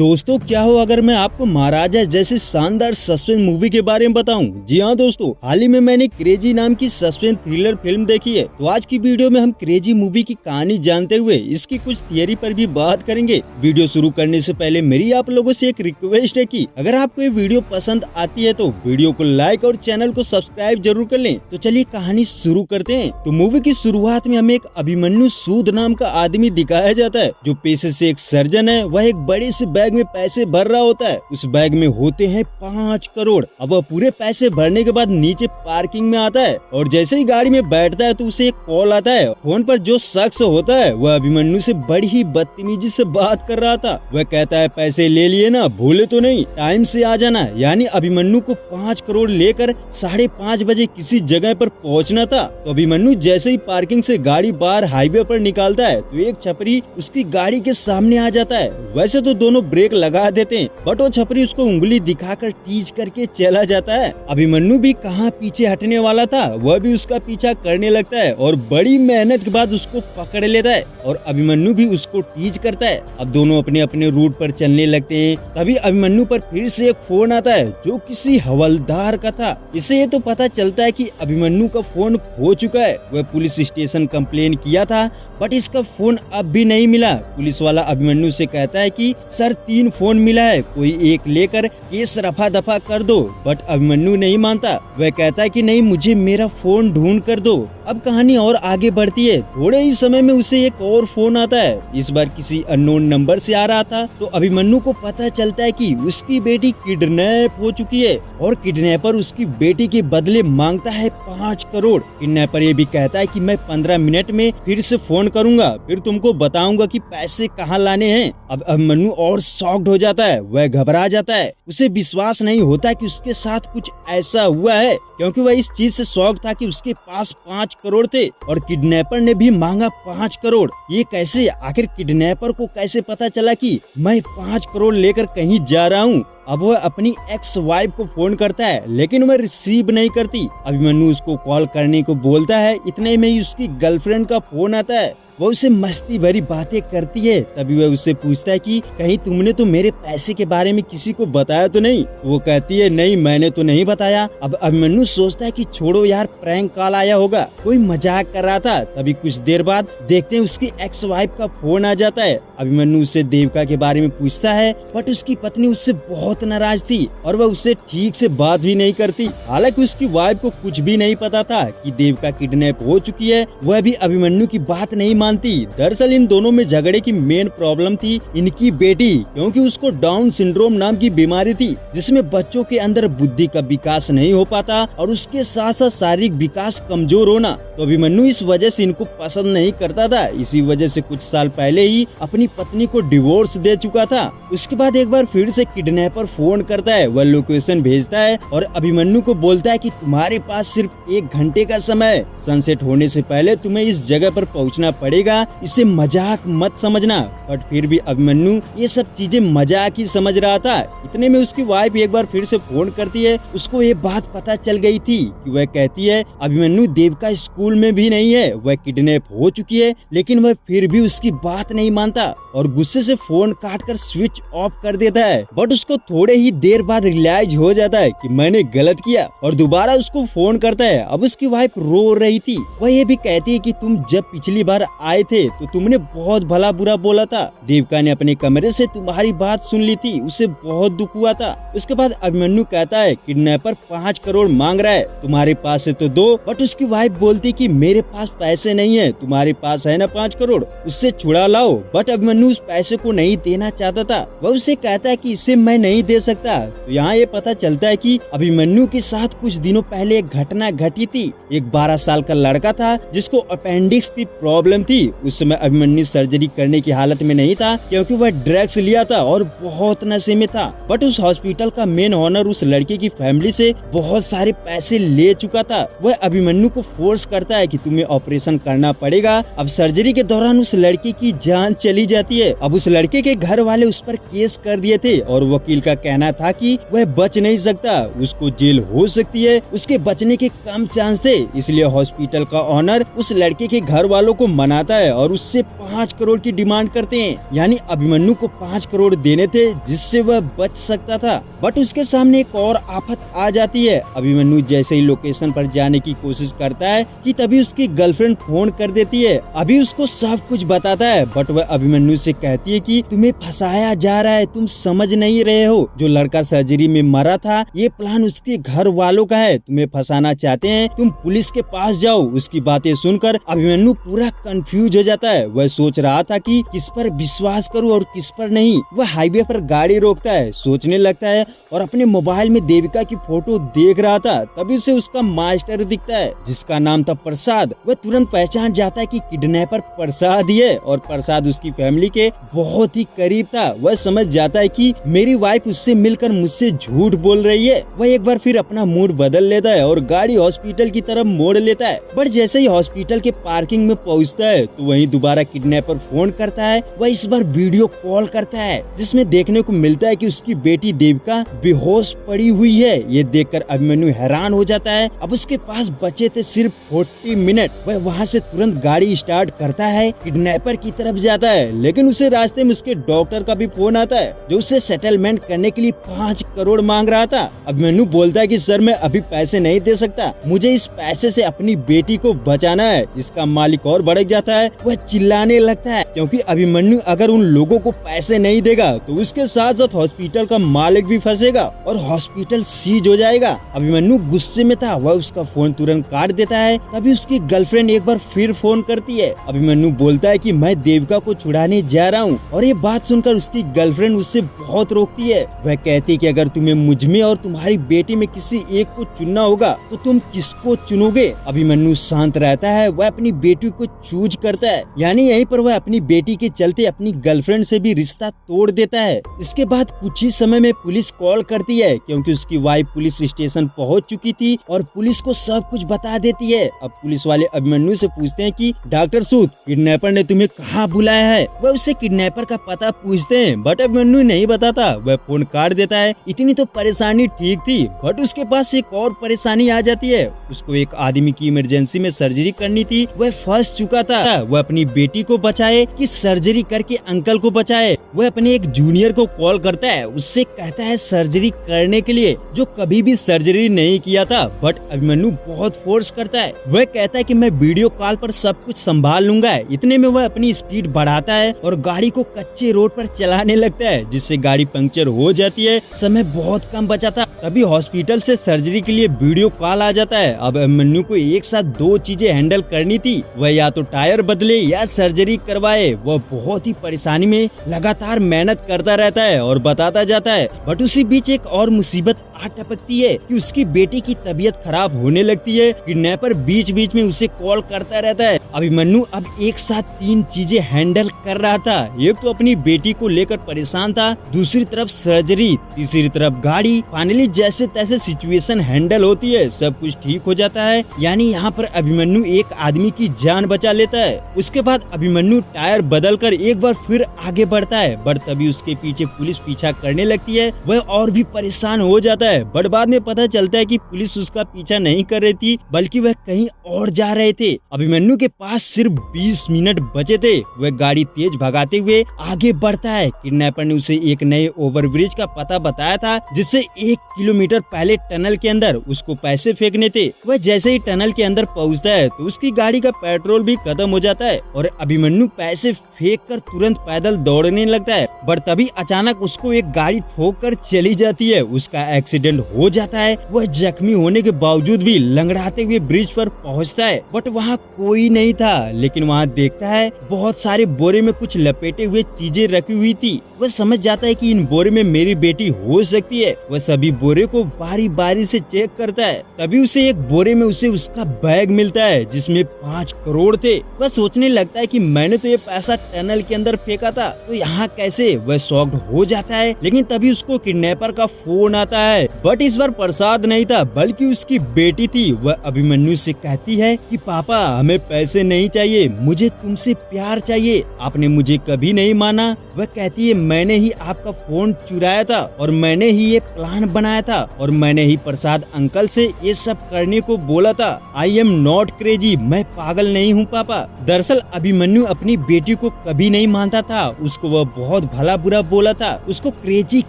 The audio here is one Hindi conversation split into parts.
दोस्तों क्या हो अगर मैं आपको महाराजा जैसे शानदार सस्पेंस मूवी के बारे में बताऊं। जी हाँ दोस्तों, हाल ही में मैंने क्रेजी नाम की सस्पेंस थ्रिलर फिल्म देखी है। तो आज की वीडियो में हम क्रेजी मूवी की कहानी जानते हुए इसकी कुछ थियरी पर भी बात करेंगे। वीडियो शुरू करने से पहले मेरी आप लोगों से एक रिक्वेस्ट है कि अगर आपको ये वीडियो पसंद आती है तो वीडियो को लाइक और चैनल को सब्सक्राइब जरूर कर लें। तो चलिए कहानी शुरू करते हैं। तो मूवी की शुरुआत में हमें एक अभिमन्यु सूद नाम का आदमी दिखाया जाता है जो पेशे से एक सर्जन है। वह एक बड़े से बैग में पैसे भर रहा होता है। उस बैग में होते हैं 5 करोड़। अब वह पूरे पैसे भरने के बाद नीचे पार्किंग में आता है और जैसे ही गाड़ी में बैठता है तो उसे एक कॉल आता है। फोन पर जो शख्स होता है वह अभिमन्यु से बड़ी ही बदतमीजी से बात कर रहा था। वह कहता है पैसे ले लिए ना, भूले तो नहीं, टाइम से आ जाना। यानी अभिमन्यु को 5 करोड़ लेकर 5:30 बजे किसी जगह पर पहुंचना था। तो अभिमन्यु जैसे ही पार्किंग से गाड़ी बाहर हाईवे पर निकालता है तो एक छपरी उसकी गाड़ी के सामने आ जाता है। वैसे तो दोनों ब्रेक लगा देते हैं बट वो छपरी उसको उंगली दिखाकर टीज करके चला जाता है। अभिमन्यु भी कहाँ पीछे हटने वाला था, वह भी उसका पीछा करने लगता है और बड़ी मेहनत के बाद उसको पकड़ लेता है और अभिमन्यु भी उसको टीज करता है। अब दोनों अपने अपने रूट पर चलने लगते हैं। तभी अभिमन्यु पर फिर से एक फोन आता है जो किसी हवलदार का था। इससे ये तो पता चलता है कि अभिमन्यु का फोन खो चुका है। वह पुलिस स्टेशन कंप्लेन किया था बट इसका फोन अब भी नहीं मिला। पुलिस वाला अभिमन्यु से कहता है कि सर 3 फोन मिला है, कोई एक लेकर केस रफा दफा कर दो। बट अभिमन्यु नहीं मानता। वह कहता है कि नहीं, मुझे मेरा फोन ढूंढ कर दो। अब कहानी और आगे बढ़ती है। थोड़े ही समय में उसे एक और फोन आता है। इस बार किसी अननोन नंबर से आ रहा था। तो अभिमन्यु को पता चलता है कि उसकी बेटी किडनैप हो चुकी है और किडनैपर उसकी बेटी के बदले मांगता है 5 करोड़। किडनैपर ये भी कहता है कि मैं 15 मिनट में फिर से फोन करूंगा, फिर तुमको बताऊंगा कि पैसे कहाँ लाने हैं। अब अभिमन्यु और शॉक्ड हो जाता है। वह घबरा जाता है। उसे विश्वास नहीं होता कि उसके साथ कुछ ऐसा हुआ है, क्योंकि वह इस चीज से शॉक था कि उसके पास 5 करोड़ थे और किडनैपर ने भी मांगा 5 करोड़। ये कैसे? आखिर किडनैपर को कैसे पता चला कि मैं 5 करोड़ लेकर कहीं जा रहा हूँ? अब वह अपनी एक्स वाइफ को फोन करता है लेकिन वह रिसीव नहीं करती। अभिमन्यु उसको कॉल करने को बोलता है। इतने में ही उसकी गर्लफ्रेंड का फोन आता है। वह उसे मस्ती भरी बातें करती है। तभी वह उससे पूछता है कि कहीं तुमने तो मेरे पैसे के बारे में किसी को बताया तो नहीं? वो कहती है नहीं, मैंने तो नहीं बताया। अब अभिमन्यु सोचता है कि छोड़ो यार, प्रैंक कॉल आया होगा, कोई मजाक कर रहा था। तभी कुछ देर बाद देखते हैं उसकी एक्स वाइफ का फोन आ जाता है। अभिमन्यु उससे देविका के बारे में पूछता है बट उसकी पत्नी उससे बहुत नाराज थी और वह उससे ठीक से बात भी नहीं करती। हालांकि उसकी वाइफ को कुछ भी नहीं पता था कि देविका किडनैप हो चुकी है। वह भी अभिमन्यु की बात नहीं मानती। दरअसल इन दोनों में झगड़े की मेन प्रॉब्लम थी इनकी बेटी, क्योंकि उसको डाउन सिंड्रोम नाम की बीमारी थी जिसमें बच्चों के अंदर बुद्धि का विकास नहीं हो पाता और उसके साथ साथ शारीरिक विकास कमजोर होना। तो अभिमन्यु इस वजह से इनको पसंद नहीं करता था। इसी वजह से कुछ साल पहले ही अपनी पत्नी को डिवोर्स दे चुका था। उसके बाद एक बार फिर से किडनैपर फोन करता है। वह लोकेशन भेजता है और अभिमन्यु को बोलता है कि तुम्हारे पास सिर्फ 1 घंटे का समय है। सनसेट होने से पहले तुम्हें इस जगह पर पहुंचना पड़ेगा, इसे मजाक मत समझना। बट फिर भी अभिमन्यु ये सब चीजें मजाक ही समझ रहा था। इतने में उसकी वाइफ एक बार फिर से फोन करती है। उसको ये बात पता चल गई थी कि वह कहती है अभिमन्यु देविका स्कूल में भी नहीं है, वह किडनैप हो चुकी है। लेकिन वह फिर भी उसकी बात नहीं मानता और गुस्से से फोन काटकर स्विच ऑफ कर देता है। बट उसको थोड़े ही देर बाद रियलाइज हो जाता है कि मैंने गलत किया और दोबारा उसको फोन करता है। अब उसकी वाइफ रो रही थी। वह ये भी कहती है कि तुम जब पिछली बार आए थे तो तुमने बहुत भला बुरा बोला था। देविका ने अपने कमरे से तुम्हारी बात सुन ली थी, उसे बहुत दुख हुआ था। उसके बाद अभिमन्यु कहता है किडनैपर 5 करोड़ मांग रहा है, तुम्हारे पास है तो दो। बट उसकी वाइफ बोलती कि मेरे पास पैसे नहीं है, तुम्हारे पास है ना 5 करोड़, उससे छुड़ा लाओ। बट अभिमन्यु उस पैसे को नहीं देना चाहता था। वह उसे कहता है कि इसे मैं नहीं दे सकता। तो यहाँ ये पता चलता है कि अभिमन्यु के साथ कुछ दिनों पहले एक घटना घटी थी। एक 12 साल का लड़का था जिसको अपेंडिक्स की प्रॉब्लम थी। उस समय अभिमन्यु सर्जरी करने की हालत में नहीं था क्योंकि वह ड्रग्स लिया था और बहुत नशे में था। बट उस हॉस्पिटल का मेन ऑनर उस लड़के की फैमिली से बहुत सारे पैसे ले चुका था। वह अभिमन्यु को फोर्स करता है कि तुम्हें ऑपरेशन करना पड़ेगा। अब सर्जरी के दौरान उस लड़के की जान चली जाती है। अब उस लड़के के घर वाले उस पर केस कर दिए थे और वकील का कहना था कि वह बच नहीं सकता, उसको जेल हो सकती है, उसके बचने के कम चांस थे। इसलिए हॉस्पिटल का ऑनर उस लड़के के घर वालों को मना मनाता है और उससे 5 करोड़ की डिमांड करते हैं। यानी अभिमन्यु को 5 करोड़ देने थे जिससे वह बच सकता था। बट उसके सामने एक और आफत आ जाती है। अभिमन्यु जैसे ही लोकेशन पर जाने की कोशिश करता है कि तभी उसकी गर्लफ्रेंड फोन कर देती है। अभी उसको सब कुछ बताता है बट वह अभिमन्यु से कहती है कि तुम्हें फंसाया जा रहा है, तुम समझ नहीं रहे हो। जो लड़का सर्जरी में मरा था ये प्लान उसके घर वालों का है, तुम्हें फंसाना चाहते हैं, तुम पुलिस के पास जाओ। उसकी बातें सुनकर अभिमन्यु पूरा कंफ्यूज हो जाता है। वह सोच रहा था कि किस पर विश्वास करूं और किस पर नहीं। वह हाईवे पर गाड़ी रोकता है, सोचने लगता है और अपने मोबाइल में देविका की फोटो देख रहा था। तभी से उसका मास्टर दिखता है जिसका नाम था प्रसाद। वह तुरंत पहचान जाता है कि किडनैपर प्रसाद ही है और प्रसाद उसकी फैमिली के बहुत ही करीब था। वह समझ जाता है कि मेरी वाइफ उससे मिलकर मुझसे झूठ बोल रही है। वह एक बार फिर अपना मूड बदल लेता है और गाड़ी हॉस्पिटल की तरफ मोड़ लेता है। बट जैसे ही हॉस्पिटल के पार्किंग में पहुंचता है तो वहीं दोबारा किडनैपर फोन करता है। वह इस बार वीडियो कॉल करता है जिसमें देखने को मिलता है कि उसकी बेटी देविका बेहोश पड़ी हुई है। ये देखकर अभिमन्यु हैरान हो जाता है। अब उसके पास बचे थे सिर्फ 40 मिनट। वह वहाँ से तुरंत गाड़ी स्टार्ट करता है, किडनैपर की तरफ जाता है। लेकिन उसे रास्ते में उसके डॉक्टर का भी फोन आता है जो उसे सेटलमेंट करने के लिए 5 करोड़ मांग रहा था। अभिमन्यु बोलता है कि सर मैं अभी पैसे नहीं दे सकता, मुझे इस पैसे से अपनी बेटी को बचाना है। इसका मालिक और भड़क जाता है, वह चिल्लाने लगता है क्योंकि अभिमन्यु अगर उन लोगों को पैसे नहीं देगा तो उसके साथ साथ हॉस्पिटल का मालिक भी फंसेगा और हॉस्पिटल सीज हो जाएगा। अभिमन्यु गुस्से में था, वह उसका फोन तुरंत काट देता है। तभी उसकी गर्लफ्रेंड एक बार फिर फोन करती है। अभिमन्यु बोलता है कि मैं देविका को छुड़ाने जा रहा हूँ और ये बात सुनकर उसकी गर्लफ्रेंड उससे बहुत रोकती है। वह कहती है कि अगर तुम्हें मुझ में और तुम्हारी बेटी में किसी एक को चुनना होगा तो तुम किसको चुनोगे। अभिमन्यु शांत रहता है, वह अपनी बेटी को चूज करता है। यानी यहीं पर वह अपनी बेटी के चलते अपनी गर्लफ्रेंड से भी रिश्ता तोड़ देता है। इसके बाद कुछ ही समय में पुलिस कॉल करती है क्योंकि उसकी वाइफ पुलिस स्टेशन पहुंच चुकी थी और पुलिस को सब कुछ बता देती है। अब पुलिस वाले अभिमन्यु से पूछते हैं कि डॉक्टर सूद किडनैपर ने तुम्हें कहाँ बुलाया है। वह उससे किडनैपर का पता पूछते हैं बट अभिमन्यु नहीं बताता। वह फोन काट देता है। इतनी तो परेशानी ठीक थी बट उसके पास एक और परेशानी आ जाती है। उसको एक आदमी की इमरजेंसी में सर्जरी करनी थी, वह फंस चुका था। वह अपनी बेटी को बचाए कि सर्जरी करके अंकल को बचाए। वह अपने एक जूनियर को कॉल करता है, उससे कहता है सर्जरी करने के लिए, जो कभी भी सर्जरी नहीं किया था। बट अभिमन्यु बहुत फोर्स करता है। वह कहता है कि मैं वीडियो कॉल पर सब कुछ संभाल लूंगा। इतने में वह अपनी स्पीड बढ़ाता है और गाड़ी को कच्चे रोड पर चलाने लगता है जिससे गाड़ी पंक्चर हो जाती है। समय बहुत कम बचा था। तभी हॉस्पिटल से सर्जरी के लिए वीडियो कॉल आ जाता है। अब अभिमन्यु को एक साथ 2 चीजें हैंडल करनी थी, वह या तो टायर बदले या सर्जरी करवाए। वह बहुत ही परेशानी में लगातार मेहनत करता रहता है और बताता जाता है। बट उसी बीच एक और मुसीबत आ टपकती है कि उसकी बेटी की तबीयत खराब होने लगती है। किडनैपर बीच बीच में उसे कॉल करता रहता है। अभिमन्यु अब एक साथ 3 चीजें हैंडल कर रहा था। एक तो अपनी बेटी को लेकर परेशान था, दूसरी तरफ सर्जरी, तीसरी तरफ गाड़ी। फाइनली जैसे तैसे सिचुएशन हैंडल होती है, सब कुछ ठीक हो जाता है। यानी यहाँ पर अभिमन्यु एक आदमी की जान बचा लेता है। उसके बाद अभिमन्यु टायर बदल कर एक बार फिर आगे बढ़ता है बट तभी उसके पीछे पुलिस पीछा करने लगती है। वह और भी परेशान हो जाता है बट बाद में पता चलता है कि पुलिस उसका पीछा नहीं कर रही थी बल्कि वह कहीं और जा रहे थे। अभिमन्यु के पास सिर्फ 20 मिनट बचे थे। वह गाड़ी तेज भगाते हुए आगे बढ़ता है। किडनैपर ने उसे एक नए ओवरब्रिज का पता बताया था जिससे 1 किलोमीटर पहले टनल के अंदर उसको पैसे फेंकने थे। वह जैसे ही टनल के अंदर पहुंचता है तो उसकी गाड़ी का पेट्रोल भी खत्म हो जाता है और अभिमन्यु पैसे फेंक कर तुरंत पैदल दौड़ने लगता है। बट तभी अचानक उसको एक गाड़ी ठोक कर चली जाती है। उसका एक्सीडेंट हो जाता है। वह जख्मी होने के बावजूद भी लंगड़ाते हुए ब्रिज पर पहुंचता है बट वहां कोई नहीं था। लेकिन वहां देखता है बहुत सारे बोरे में कुछ लपेटे हुए चीजें रखी हुई थी। वह समझ जाता है कि इन बोरे में मेरी बेटी हो सकती है। वह सभी बोरे को बारी बारी से चेक करता है। तभी उसे एक बोरे में उसे उसका बैग मिलता है जिसमें 5 करोड़ थे। वह सोचने लगता है कि मैंने तो ये पैसा टनल के अंदर फेंका था तो यहाँ कैसे। वह शॉक्ड हो जाता है। लेकिन तभी उसको किडनैपर का फोन आता है है, बट इस बार प्रसाद नहीं था बल्कि उसकी बेटी थी। वह अभिमन्यु से कहती है कि पापा हमें पैसे नहीं चाहिए, मुझे तुमसे प्यार चाहिए, आपने मुझे कभी नहीं माना। वह कहती है मैंने ही आपका फोन चुराया था और मैंने ही ये प्लान बनाया था और मैंने ही प्रसाद अंकल से ये सब करने को बोला था। आई एम नॉट क्रेजी, मैं पागल नहीं हूँ पापा। दरअसल अभिमन्यु अपनी बेटी को कभी नहीं मानता था, उसको वह बहुत भला बुरा बोला था, उसको क्रेजी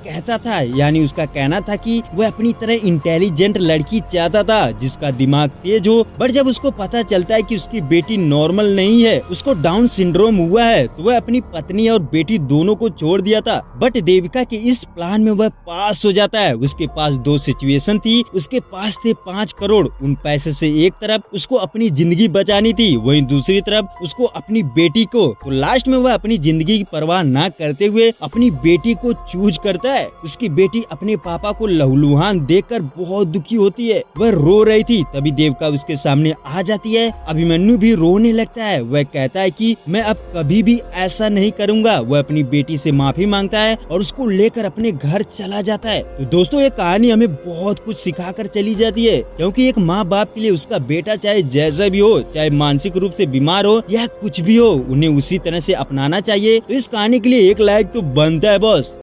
कहता था। यानी उसका कहना था कि वह अपनी तरह इंटेलिजेंट लड़की चाहता था जिसका दिमाग तेज हो। बट जब उसको पता चलता है कि उसकी बेटी नॉर्मल नहीं है, उसको डाउन सिंड्रोम हुआ है, तो वह अपनी पत्नी और बेटी दोनों को छोड़ दिया था। बट देविका के इस प्लान में वह पास हो जाता है। उसके पास दो सिचुएशन थी, उसके पास थे 5 करोड़। उन पैसे से एक तरफ उसको अपनी जिंदगी बचानी थी, वहीं दूसरी तरफ उसको अपनी बेटी को। तो लास्ट में वह अपनी जिंदगी की परवाह न करते हुए अपनी बेटी को चूज करता है। उसकी बेटी अपने पापा को लहूलुहान देखकर बहुत दुखी होती है, वह रो रही थी। तभी देविका उसके सामने आ जाती है। अभिमन्यु भी रोने लगता है। वह कहता है कि मैं अब कभी भी ऐसा नहीं करूंगा। वह अपनी बेटी से माफी मांगता है और उसको लेकर अपने घर चला जाता है। तो दोस्तों ये कहानी हमें बहुत कुछ सिखा कर चली जाती है, क्योंकि एक माँ बाप के लिए उसका बेटा चाहे जैसा भी हो, चाहे मानसिक रूप से बीमार हो या कुछ भी हो, उन्हें उसी तरह से अपनाना चाहिए। तो इस कहानी के लिए एक लाइक तो बनता है बॉस।